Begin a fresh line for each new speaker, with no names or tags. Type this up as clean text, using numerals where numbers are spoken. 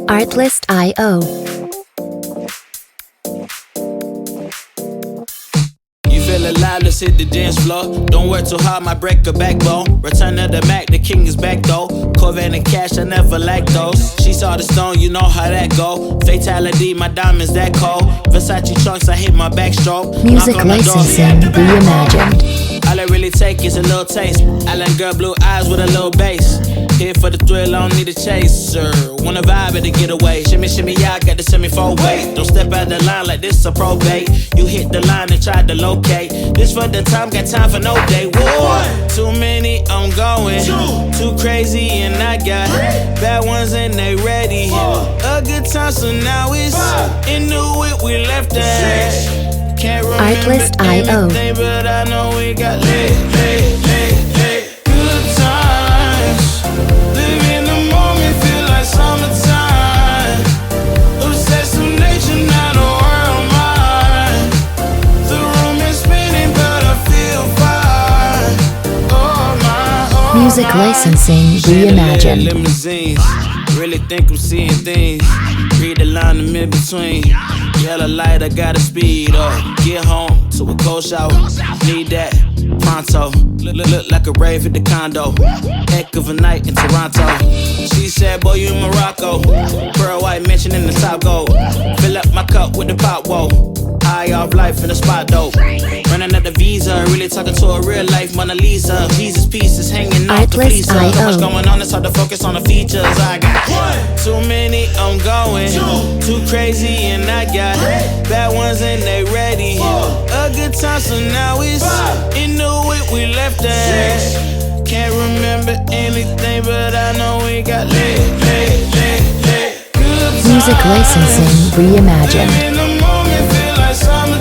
Artlist.io.
You feel alive, let's hit the dance floor. Don't work too hard, might break a backbone. Return to the Mac, the king is back though. Corvette and cash, I never lack those. She saw the stone, you know how that go. Fatality, my diamonds that cold. Versace trunks, I hit my backstroke.
Music licensing reimagined.
All I really take is a little taste. Island girl, blue eyes with a little bass. Here for the thrill, I don't need a chaser. Wanna vibe at the getaway. Shimmy, shimmy, yeah, I got the semi-four weight. Don't step out the line like this a probate. You hit the line and try to locate. This for the time, got time for no day. One, too many, I'm going. Too crazy and I got bad ones and they ready. A good time, so now it's in the whip, we left that. Can't remember anything, but I know we got lit. Good times, live in the moment, feel like summertime. Obsessed with nature, not a world mine. The room is spinning, but I feel fine. Oh my,
Music licensing reimagined.
Limousines, really think I'm seeing things. Read the line in mid-between. Yellow light, I gotta speed up. Get home to a cold shower. Need that pronto. Look like a rave at the condo. Heck of a night in Toronto. She said, boy, you in Morocco. Pearl white mention in the top gold. Fill up my cup with the pop, whoa. High off life in the spot, though. Running at the visa, really talking to a real life Mona Lisa. Jesus pieces hanging off the fleece. So much going on, it's hard to focus on the features. I got too many, I'm going. Too crazy, and I got bad ones and they ready. A good time, so now it's in the whip, we left that. Can't remember anything, but I know we got lit. Good
Music licensing reimagined.
in the moment, feel like summer.